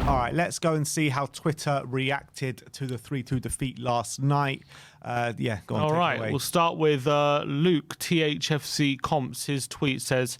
All right, let's go and see how Twitter reacted to the 3-2 defeat last night. Go on, take it away. We'll start with Luke, THFC Comps. His tweet says,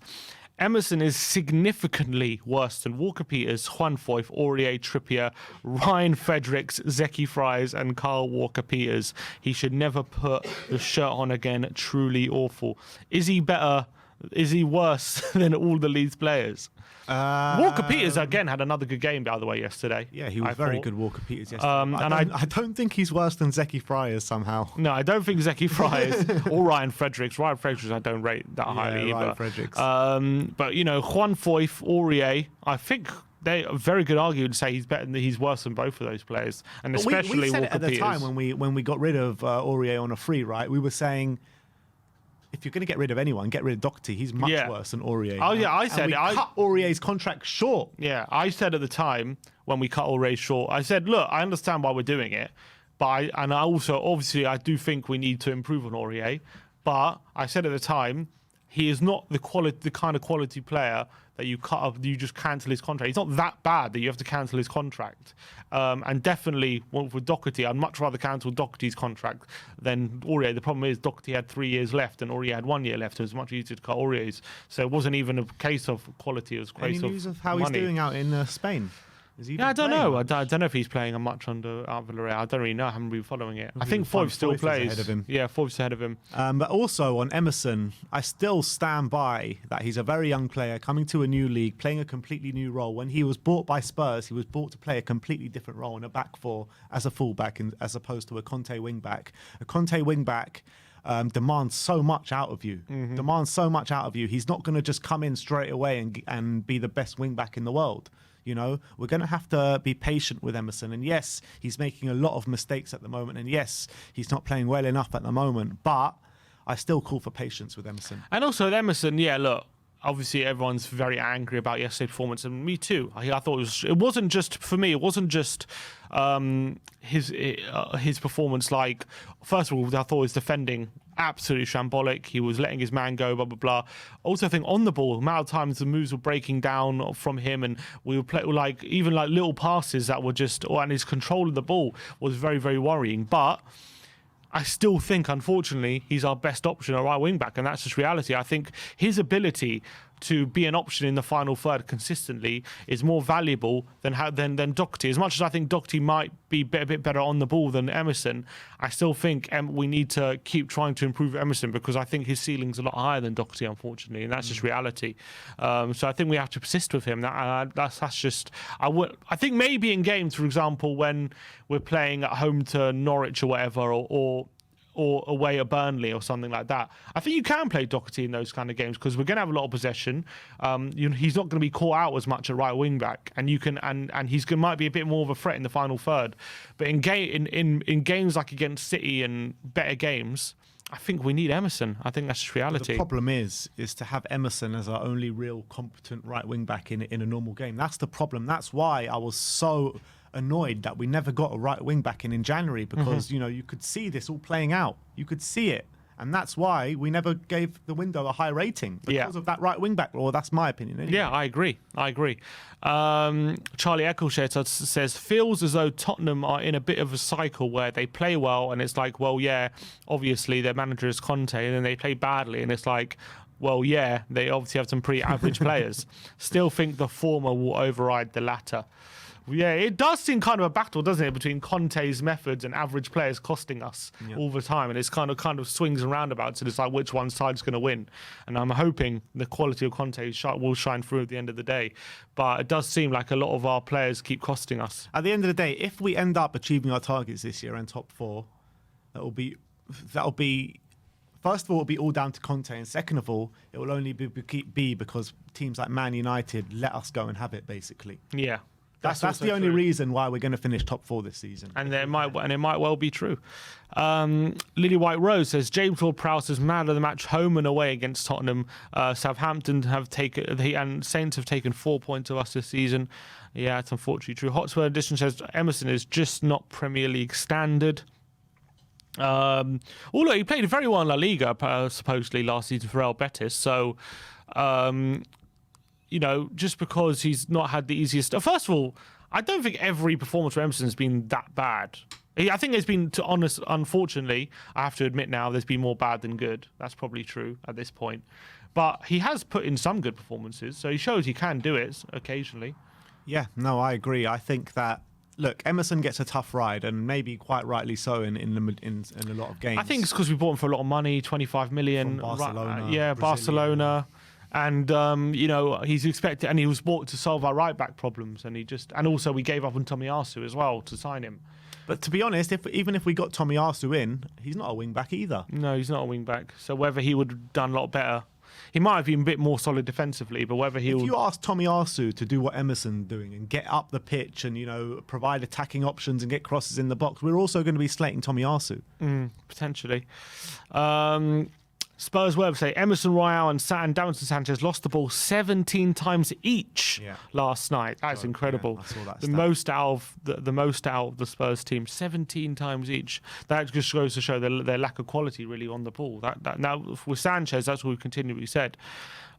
Emerson is significantly worse than Walker Peters, Juan Foyth, Aurier, Trippier, Ryan Fredericks, Zeki Fries, and Carl Walker Peters. He should never put the shirt on again. Truly awful. Is he better? Is he worse than all the Leeds players? Walker Peters again had another good game, by the way, yesterday. Yeah, he was very good, Walker Peters, yesterday. I don't think he's worse than Zeki Fries somehow. No, I don't think Zeki Fries or Ryan Fredericks. Ryan Fredericks I don't rate that highly Ryan either. Fredericks. But you know, Juan Foyth, Aurier, I think they are very good argument to say he's worse than both of those players, and but especially we said Walker it at the Peters. time when we got rid of Aurier on a free, right? We were saying, if you're going to get rid of anyone, get rid of Doherty. He's much worse than Aurier. Oh, yeah, I said we cut Aurier's contract short. Yeah, I said at the time when we cut Aurier short, I said, look, I understand why we're doing it, but I also, obviously, I do think we need to improve on Aurier, but I said at the time, he is not the kind of quality player that you cut up, you just cancel his contract. He's not that bad that you have to cancel his contract. And definitely with Doherty, I'd much rather cancel Doherty's contract than Aurier. The problem is Doherty had 3 years left and Aurier had 1 year left. It was much easier to cut Aurier's. So it wasn't even a case of quality, it was a case of Any news of how money. he's doing out in Spain? Yeah, I don't know. I don't know if he's playing much under Villarreal. I don't really know. I haven't been following it. I think Foyth still plays. Ahead of him. Yeah, Foyth's ahead of him. But also on Emerson, I still stand by that he's a very young player coming to a new league, playing a completely new role. When he was bought by Spurs, he was bought to play a completely different role in a back four as a fullback, as opposed to a Conte wingback. A Conte wingback demands so much out of you. Demands so much out of you. He's not going to just come in straight away and be the best wingback in the world. You know, we're going to have to be patient with Emerson. And yes, he's making a lot of mistakes at the moment. And yes, he's not playing well enough at the moment. But I still call for patience with Emerson. And also at Emerson, yeah, look, obviously everyone's very angry about yesterday's performance, and me too. I thought it wasn't just, for me, it wasn't just his performance. Like, first of all, I thought his defending absolutely shambolic. He was letting his man go, blah blah blah. Also, I think on the ball, the amount of times the moves were breaking down from him, and we were playing like even like little passes that were just, and his control of the ball was very, very worrying. But I still think, unfortunately, he's our best option at right wing back, and that's just reality. I think his ability to be an option in the final third consistently is more valuable than Doherty. As much as I think Doherty might be a bit better on the ball than Emerson, I still think we need to keep trying to improve Emerson, because I think his ceiling's a lot higher than Doherty, unfortunately, and that's just reality. So I think we have to persist with him. That's just, I think maybe in games, for example, when we're playing at home to Norwich or whatever, or away at Burnley or something like that, I think you can play Doherty in those kind of games, because we're going to have a lot of possession. He's not going to be caught out as much at right wing back, and you can and he's might be a bit more of a threat in the final third. But in games like against City and better games, I think we need Emerson. I think that's just reality. The problem is to have Emerson as our only real competent right wing back in a normal game. That's the problem. That's why I was so annoyed that we never got a right wing back in January, because you know, you could see this all playing out. You could see it, and that's why we never gave the window a high rating, because of that right wing back role. That's my opinion anyway. Yeah, I agree. Charlie Eccleshare says, feels as though Tottenham are in a bit of a cycle where they play well and it's like, well, yeah, obviously their manager is Conte, and then they play badly and it's like, well, yeah, they obviously have some pretty average players. Still think the former will override the latter. Yeah, it does seem kind of a battle, doesn't it, between Conte's methods and average players costing us all the time, and it's kind of swings and roundabouts, and it's like which one side's going to win. And I'm hoping the quality of Conte will shine through at the end of the day, but it does seem like a lot of our players keep costing us. At the end of the day, if we end up achieving our targets this year and top four, that'll be first of all, it'll be all down to Conte, and second of all, it will only be because teams like Man United let us go and have it, basically. Yeah. That's the only reason why we're going to finish top four this season. And it might well be true. Lily White Rose says, James Ward-Prowse is man of the match home and away against Tottenham. Southampton and Saints have taken 4 points of us this season. Yeah, it's unfortunately true. Hotspur Edition says Emerson is just not Premier League standard. Although he played very well in La Liga, supposedly last season for Real Betis. So, you know, just because he's not had the easiest... First of all, I don't think every performance from Emerson has been that bad. I think there's been, to honest, unfortunately, I have to admit now, there's been more bad than good. That's probably true at this point. But he has put in some good performances, so he shows he can do it occasionally. Yeah, no, I agree. I think that, look, Emerson gets a tough ride, and maybe quite rightly so in a lot of games. I think it's because we bought him for a lot of money, 25 million. From Barcelona. Yeah, Brazilian. Barcelona. And, he's expected, and he was bought to solve our right-back problems, and also we gave up on Tomiyasu as well to sign him. But to be honest, even if we got Tomiyasu in, he's not a wing-back either. No, he's not a wing-back. So whether he would have done a lot better, he might have been a bit more solid defensively, but whether he If would... you ask Tomiyasu to do what Emerson's doing and get up the pitch and, provide attacking options and get crosses in the box, we're also going to be slating Tomiyasu. Potentially. Spurs web say Emerson Royale and Davinson Sanchez lost the ball 17 times each last night. That's incredible. Yeah, I saw that the stat. most out of the Spurs team, 17 times each. That just goes to show their lack of quality really on the ball. Now with Sanchez, that's what we've continually said.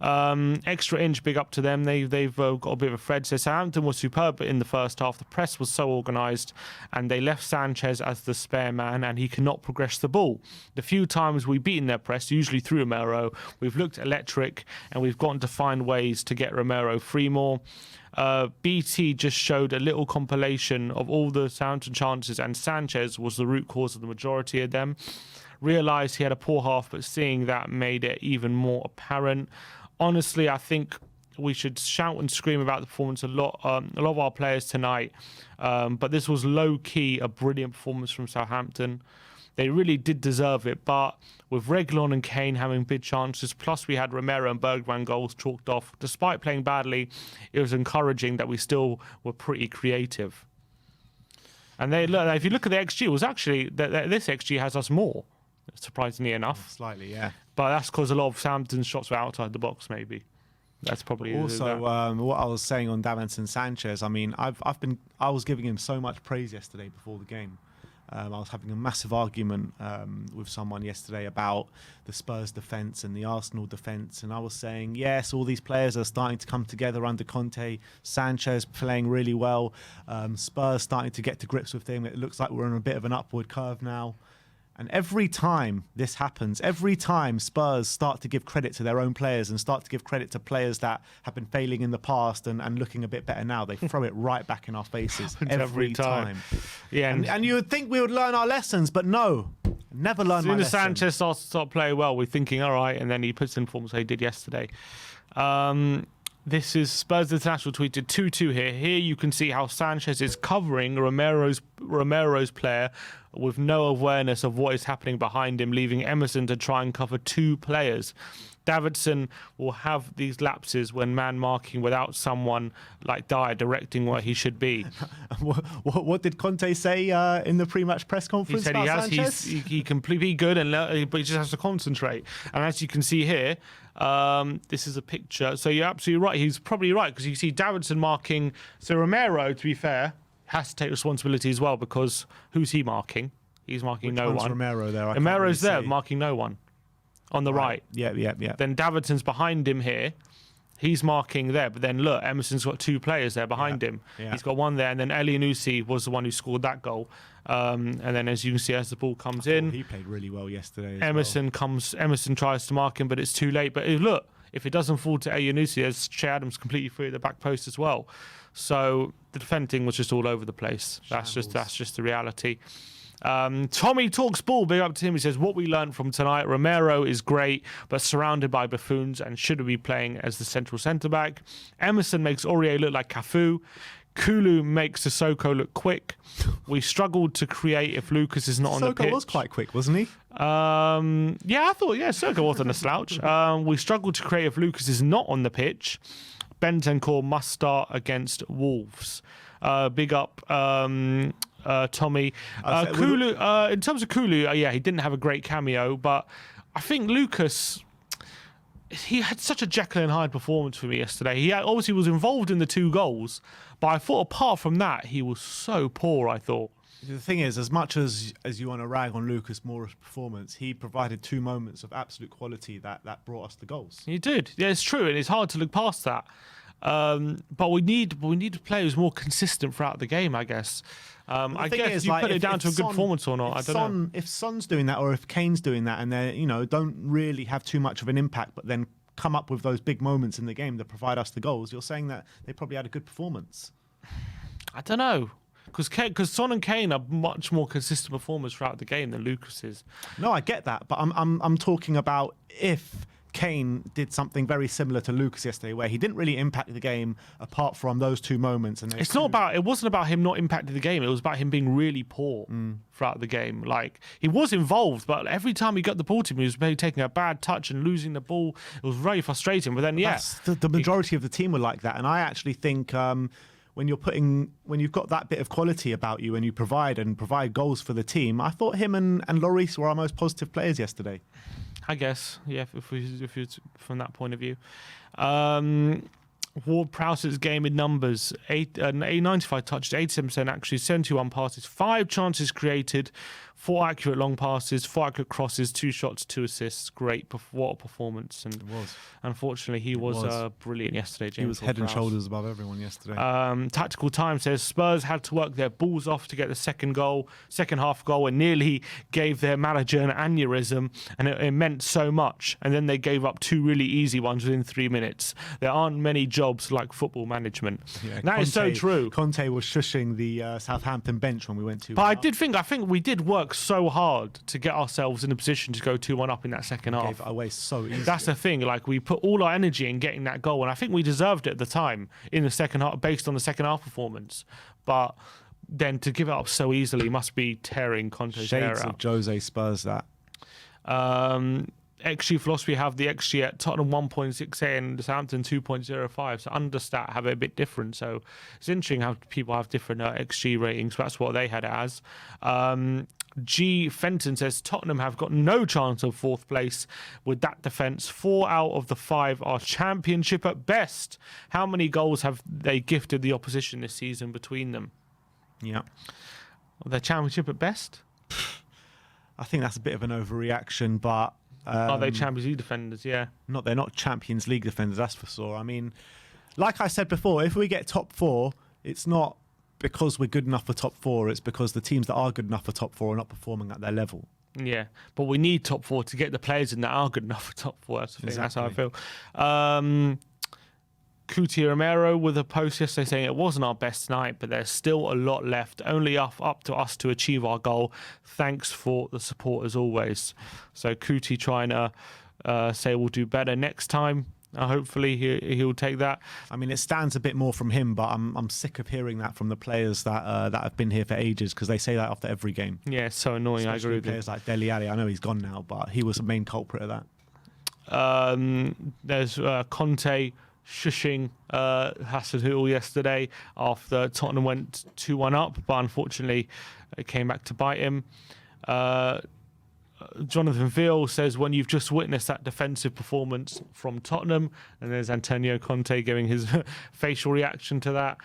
Extra inch, big up to them. They've got a bit of a thread. So Southampton was superb in the first half. The press was so organised, and they left Sanchez as the spare man, and he cannot progress the ball. The few times we've beaten their press, usually through Romero, we've looked electric, and we've gotten to find ways to get Romero free more. BT just showed a little compilation of all the Southampton chances, and Sanchez was the root cause of the majority of them. Realised he had a poor half, but seeing that made it even more apparent. Honestly, I think we should shout and scream about the performance a lot of our players tonight. But this was low-key a brilliant performance from Southampton. They really did deserve it. But with Reguilon and Kane having big chances, plus we had Romero and Bergwijn goals chalked off. Despite playing badly, it was encouraging that we still were pretty creative. And if you look at the XG, it was actually this XG has us more, surprisingly enough. Slightly, yeah. But that's because a lot of Southampton's shots were outside the box, maybe. That's probably also what I was saying on Davinson Sanchez. I mean, I was giving him so much praise yesterday before the game. I was having a massive argument with someone yesterday about the Spurs defence and the Arsenal defence, and I was saying, yes, all these players are starting to come together under Conte. Sanchez playing really well. Spurs starting to get to grips with him. It looks like we're on a bit of an upward curve now. And every time this happens, every time Spurs start to give credit to their own players and start to give credit to players that have been failing in the past and looking a bit better now, they throw it right back in our faces every time. Yeah, and you would think we would learn our lessons, but no, never learn my lessons. As soon as Sanchez starts to play well, we're thinking, all right, and then he puts in form as he did yesterday. This is Spurs International tweeted 2-2 here. Here you can see how Sanchez is covering Romero's player with no awareness of what is happening behind him, leaving Emerson to try and cover two players. Davidson will have these lapses when man marking without someone like Dyer directing where he should be. What did Conte say in the pre-match press conference? He said he can be good, but he just has to concentrate. And as you can see here, this is a picture. So you're absolutely right. He's probably right because you see Davidson marking. So Romero, to be fair, has to take responsibility as well because who's he marking? He's marking no one. Romero there? Romero's there marking no one on the right. Yeah. Then Davidson's behind him here. He's marking there, but then look, Emerson's got two players there behind him. Yeah. He's got one there, and then Elianusi was the one who scored that goal. And then, as you can see, as the ball comes in, he played really well yesterday. Emerson tries to mark him, but it's too late. But look, if it doesn't fall to Elianusi, there's Che Adams completely free at the back post as well. So the defending was just all over the place. That's just the reality. Tommy talks ball, big up to him. He says, what we learned from tonight, Romero is great, but surrounded by buffoons and should be playing as the central centre-back. Emerson makes Aurier look like Cafu. Kulu makes Sissoko look quick. We struggled to create if Lucas is not on the pitch. Sissoko was quite quick, wasn't he? I thought, Sissoko wasn't a slouch. We struggled to create if Lucas is not on the pitch. Bentancur must start against Wolves. Big up Tommy. Kulu, in terms of Kulu, he didn't have a great cameo, but I think Lucas, he had such a Jekyll and Hyde performance for me yesterday. He obviously was involved in the two goals, but I thought apart from that, he was so poor, I thought. The thing is, as much as you want to rag on Lucas Moura's performance, he provided two moments of absolute quality that brought us the goals. He did. Yeah, it's true, and it's hard to look past that. But we need a player who's more consistent throughout the game, I guess. I guess you put it down to a good performance or not. I don't know. If Son's doing that, or if Kane's doing that, and they don't really have too much of an impact, but then come up with those big moments in the game that provide us the goals, you're saying that they probably had a good performance. I don't know. Because Son and Kane are much more consistent performers throughout the game than Lucas is. No, I get that, but I'm talking about if Kane did something very similar to Lucas yesterday, where he didn't really impact the game apart from those two moments. And it wasn't about him not impacting the game. It was about him being really poor throughout the game. Like, he was involved, but every time he got the ball to him, he was maybe taking a bad touch and losing the ball. It was very frustrating. But then, the majority of the team were like that, and I actually think. When you've got that bit of quality about you and you provide goals for the team, I thought him and Lloris were our most positive players yesterday. I guess, yeah, if it's from that point of view. Ward-Prowse's game in numbers: 95 touches, 87% actually, 71 passes, 5 chances created, 4 accurate long passes, 4 accurate crosses, 2 shots, 2 assists. Great, what a performance! And it was. Unfortunately, he was brilliant yesterday. James he was head and shoulders above everyone yesterday. Tactical Time says Spurs had to work their balls off to get the second half goal, and nearly gave their manager an aneurysm, and it meant so much. And then they gave up 2 really easy ones within 3 minutes. There aren't many jobs like football management. Yeah, that is so true. Conte was shushing the Southampton bench when we went 2-1 But I think we did work so hard to get ourselves in a position to go 2-1 up in that second half. Gave it away so easily. That's the thing. Like, we put all our energy in getting that goal, and I think we deserved it at the time in the second half, based on the second half performance. But then to give it up so easily must be tearing Conte's hair out. Shades of Jose Spurs, that. XG philosophy have the XG at Tottenham 1.68 and Southampton 2.05. So Understat have it a bit different. So it's interesting how people have different XG ratings. That's what they had it as. G. Fenton says Tottenham have got no chance of 4th place with that defence. 4 out of the 5 are championship at best. How many goals have they gifted the opposition this season between them? Yeah. They're championship at best? I think that's a bit of an overreaction, but... are they Champions League defenders? Yeah. They're not Champions League defenders, that's for sure. I mean, like I said before, if we get top 4, it's not because we're good enough for top 4. It's because the teams that are good enough for top 4 are not performing at their level. Yeah, but we need top 4 to get the players in that are good enough for top 4. That's the thing. Exactly. That's how I feel. Cuti Romero with a post yesterday saying it wasn't our best night, but there's still a lot left. Only up to us to achieve our goal. Thanks for the support as always. So Cuti trying to say we'll do better next time. Hopefully he'll take that. I mean, it stands a bit more from him, but I'm sick of hearing that from the players that have been here for ages, because they say that after every game. Yeah, it's so annoying. Especially I agree with you. Players like Dele Alli, I know he's gone now, but he was the main culprit of that. There's Conte shushing Hasenhüttl yesterday after Tottenham went 2-1 up, but unfortunately it came back to bite him. Jonathan Veal says, when you've just witnessed that defensive performance from Tottenham, and there's Antonio Conte giving his facial reaction to that.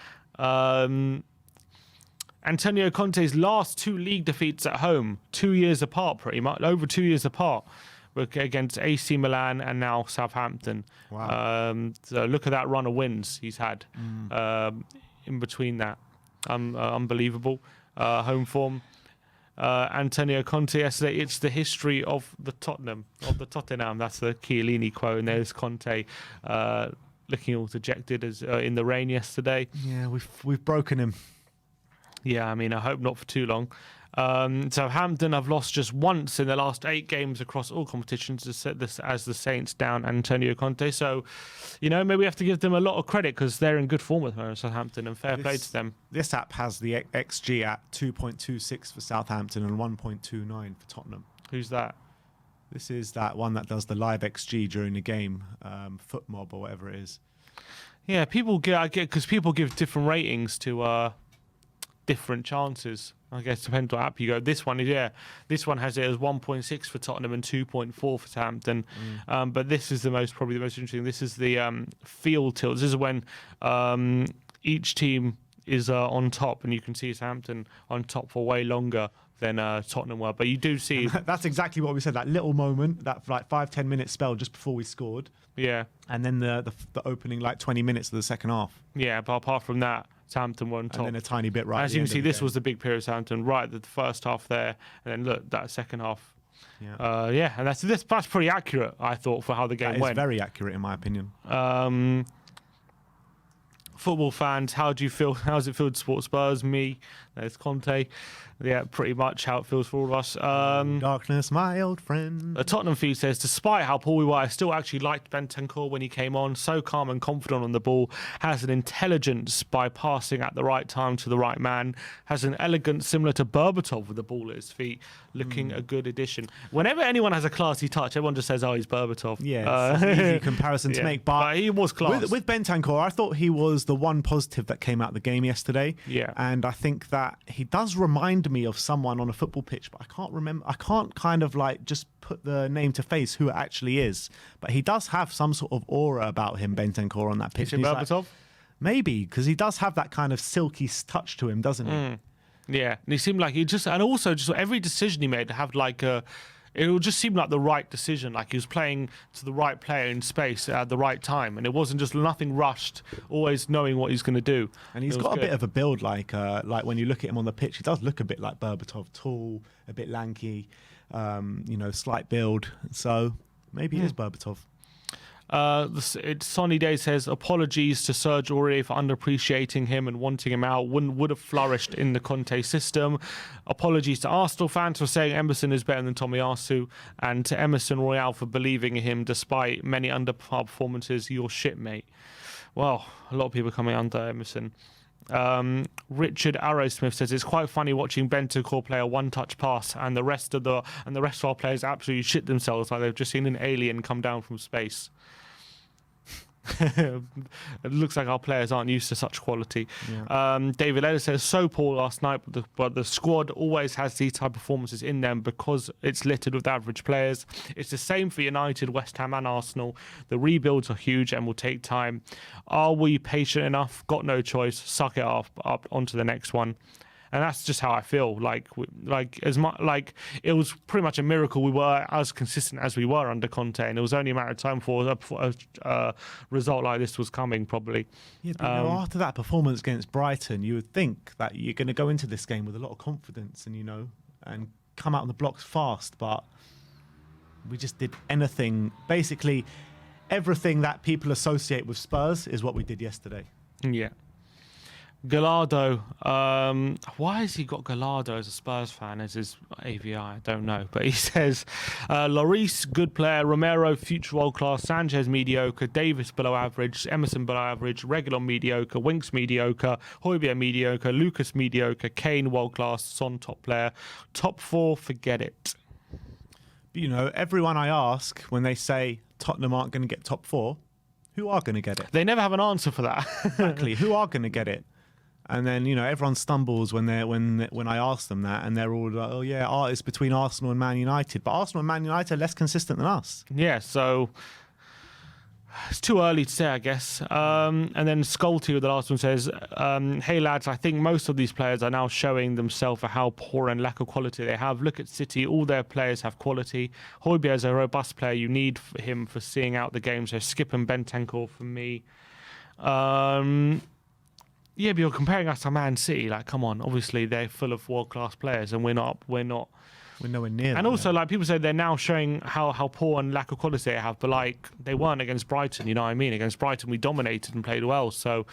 Antonio Conte's last 2 league defeats at home, 2 years apart, pretty much, over 2 years apart, against AC Milan and now Southampton. Wow. So look at that run of wins he's had in between that. Unbelievable. Home form. Antonio Conte yesterday, it's the history of the Tottenham. That's the Chiellini quote, and there's Conte looking all dejected as in the rain yesterday. Yeah, we've broken him. Yeah, I mean, I hope not for too long. Southampton have lost just once in the last 8 games across all competitions, to set this as the Saints down Antonio Conte. So, maybe we have to give them a lot of credit because they're in good form with Southampton, and fair play to them. This app has the XG at 2.26 for Southampton and 1.29 for Tottenham. Who's that? This is that one that does the live XG during the game, FootMob or whatever it is. Yeah, because people give different ratings to different chances. I guess it depends what app you go. This one has it as 1.6 for Tottenham and 2.4 for Southampton. But this is probably the most interesting. This is the field tilt. This is when each team is on top, and you can see Southampton on top for way longer than Tottenham were. But you do see... That's exactly what we said, that little moment, that like 5-10 minute spell just before we scored. Yeah. And then the opening like 20 minutes of the second half. Yeah, but apart from that, Southampton were on top. And then a tiny bit right. As you can see, this was the big period of Southampton, right at the first half there. And then look, that second half. Yeah. And that's pretty accurate, I thought, for how the game went. It's very accurate, in my opinion. Football fans, how do you feel? How does it feel to support Spurs? Me, there's Conte. Yeah, pretty much how it feels for all of us. Darkness, my old friend. A Tottenham feed says, despite how poor we were, I still actually liked Bentancur when he came on. So calm and confident on the ball. Has an intelligence by passing at the right time to the right man. Has an elegance similar to Berbatov with the ball at his feet. Looking a good addition. Whenever anyone has a classy touch, everyone just says, oh, he's Berbatov. Yeah, it's an easy comparison to make. But he was class. With Bentancur, I thought he was the one positive that came out of the game yesterday. Yeah. And I think that he does remind me of someone on a football pitch, but I can't remember. I can't kind of like just put the name to face who it actually is. But he does have some sort of aura about him, Bentancur, on that pitch. Is it Berbatov? Like, maybe, because he does have that kind of silky touch to him, doesn't he? Yeah, and he seemed like he just, and also just every decision he made had like a, it would just seem like the right decision, like he was playing to the right player in space at the right time, and it wasn't just nothing rushed, always knowing what he's going to do. And he's got a bit of a build, like when you look at him on the pitch, he does look a bit like Berbatov, tall, a bit lanky, slight build. So maybe it is Berbatov. Sonny Day says, apologies to Serge Aurier for underappreciating him and wanting him out. Would have flourished in the Conte system. Apologies to Arsenal fans for saying Emerson is better than Tomiyasu, and to Emerson Royale for believing in him despite many underpar performances. You're shit, mate. Well, a lot of people coming under Emerson. Richard Arrowsmith says it's quite funny watching Bentancur play a one-touch pass, and the rest of our players absolutely shit themselves like they've just seen an alien come down from space. It looks like our players aren't used to such quality. David Ellis says, so poor last night, but the squad always has these type of performances in them because it's littered with average players. It's the same for United, West Ham and Arsenal. The rebuilds are huge and will take time. Are we patient enough? Got no choice. Suck it up onto the next one. And that's just how I feel. Like it was pretty much a miracle we were as consistent as we were under Conte, and it was only a matter of time for a result like this was coming, probably. Yeah, but after that performance against Brighton, you would think that you're going to go into this game with a lot of confidence and come out on the blocks fast. But we just did anything. Basically, everything that people associate with Spurs is what we did yesterday. Yeah. Gallardo, why has he got Gallardo as a Spurs fan as his AVI? I don't know. But he says, Lloris, good player. Romero, future world class. Sanchez, mediocre. Davis, below average. Emerson, below average. Regular, mediocre. Winks, mediocre. Højbjerg, mediocre. Lucas, mediocre. Kane, world class. Son, top player. Top four, forget it. Everyone I ask when they say Tottenham aren't going to get top four, who are going to get it? They never have an answer for that. Exactly. Who are going to get it? And then everyone stumbles when I ask them that, and they're all like, "Oh yeah, it's between Arsenal and Man United." But Arsenal and Man United are less consistent than us. Yeah, so it's too early to say, I guess. And then Sculty, the last one, says, "Hey lads, I think most of these players are now showing themselves for how poor and lack of quality they have. Look at City; all their players have quality. Højbjerg is a robust player. You need him for seeing out the game. So skip and Bentancur for me." Yeah, but you're comparing us to Man City. Like, come on. Obviously, they're full of world-class players, and we're nowhere near. And also, like, people say they're now showing how poor and lack of quality they have, but like they weren't against Brighton. You know what I mean? Against Brighton, we dominated and played well. So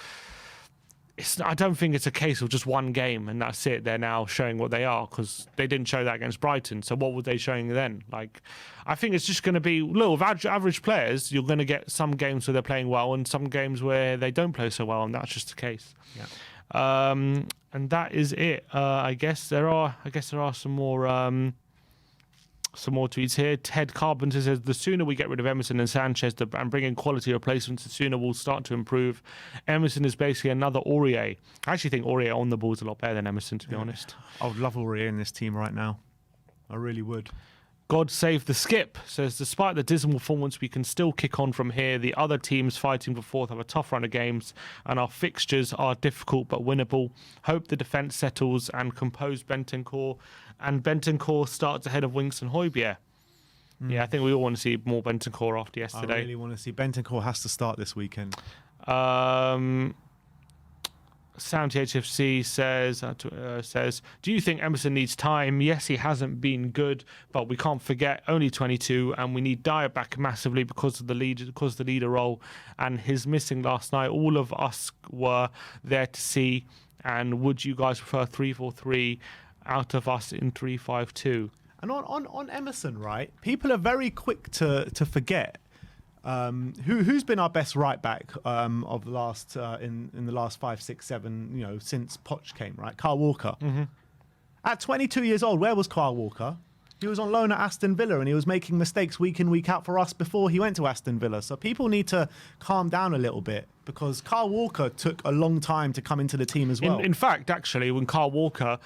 I don't think it's a case of just one game and that's it. They're now showing what they are because they didn't show that against Brighton. So what were they showing then? Like, I think it's just going to be, look, with average players, you're going to get some games where they're playing well and some games where they don't play so well, and that's just the case. Yeah. And that is it. I guess there are some more tweets here. Ted Carpenter says, the sooner we get rid of Emerson and Sanchez and bring in quality replacements, the sooner we'll start to improve. Emerson is basically another Aurier. I actually think Aurier on the ball is a lot better than Emerson, to be honest. I would love Aurier in this team right now. I really would. God save the skip says, despite the dismal performance, we can still kick on from here. The other teams fighting for fourth have a tough run of games, and our fixtures are difficult but winnable. Hope the defence settles and compose Bentancur, and Bentancur starts ahead of Winks and Højbjerg. Yeah, I think we all want to see more Bentancur after yesterday. I really want to see Bentancur has to start this weekend. Sound HFC says, do you think Emerson needs time? Yes, he hasn't been good, but we can't forget only 22, and we need Dyer back massively because of the leader role, and his missing last night. All of us were there to see. And would you guys prefer 3-4-3 out of us in 3-5-2? And on Emerson, right? People are very quick to forget. Who's been our best right back of the last in the last 5, 6, 7, since Poch came, right? Kyle Walker. Mm-hmm. At 22 years old, where was Kyle Walker? He was on loan at Aston Villa, and he was making mistakes week in, week out for us before he went to Aston Villa. So people need to calm down a little bit, because Kyle Walker took a long time to come into the team as well. In fact, actually, when Kyle Walker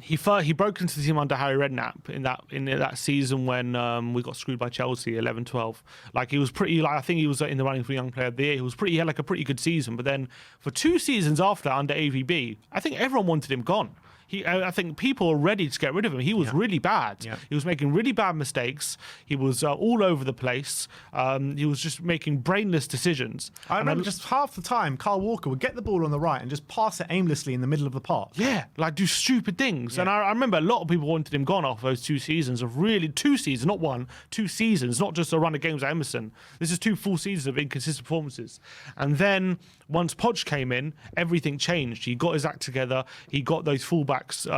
he broke into the team under Harry Redknapp in that season when we got screwed by Chelsea 11-12. Like, he was pretty, I think he was in the running for Young Player of the Year. He had like a pretty good season, but then for 2 seasons after under AVB, I think everyone wanted him gone. I think people were ready to get rid of him. He was really bad. Yeah. He was making really bad mistakes. He was all over the place. He was just making brainless decisions. I remember just half the time, Kyle Walker would get the ball on the right and just pass it aimlessly in the middle of the park. Yeah, like do stupid things. Yeah. And I remember a lot of people wanted him gone off those 2 seasons of 2 seasons, not 1, 2 seasons, not just a run of games at Emerson. This is 2 full seasons of inconsistent performances. And then once Poch came in, everything changed. He got his act together. He got those fullbacks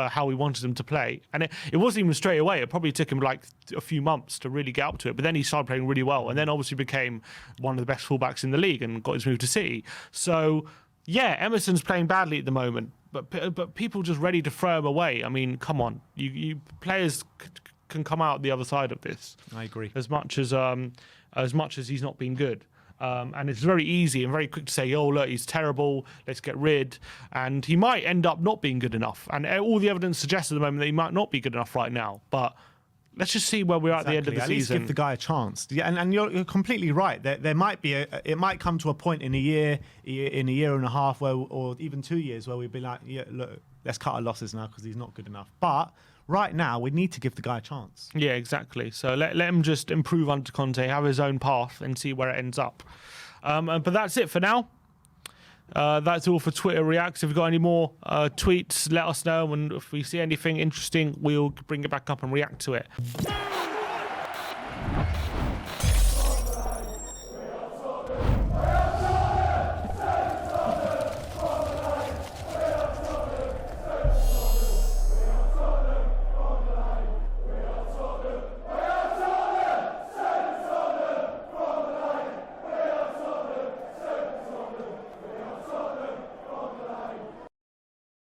how he wanted them to play. And it wasn't even straight away. It probably took him like a few months to really get up to it. But then he started playing really well, and then obviously became one of the best fullbacks in the league and got his move to City. So, yeah, Emerson's playing badly at the moment, but people just ready to throw him away. I mean, come on. You players can come out the other side of this. I agree. As much as he's not been good. And it's very easy and very quick to say, oh, look, he's terrible, let's get rid. And he might end up not being good enough. And all the evidence suggests at the moment that he might not be good enough right now. But let's just see where we're at the end of the season. At least give the guy a chance. Yeah, and you're completely right. There might be it might come to a point in a year and a half, or even 2 years, where we'd be like, yeah, look, let's cut our losses now because he's not good enough. But right now, we need to give the guy a chance. Yeah, exactly. So let him just improve under Conte, have his own path, and see where it ends up. But that's it for now. That's all for Twitter Reacts. If you've got any more tweets, let us know. And if we see anything interesting, we'll bring it back up and react to it.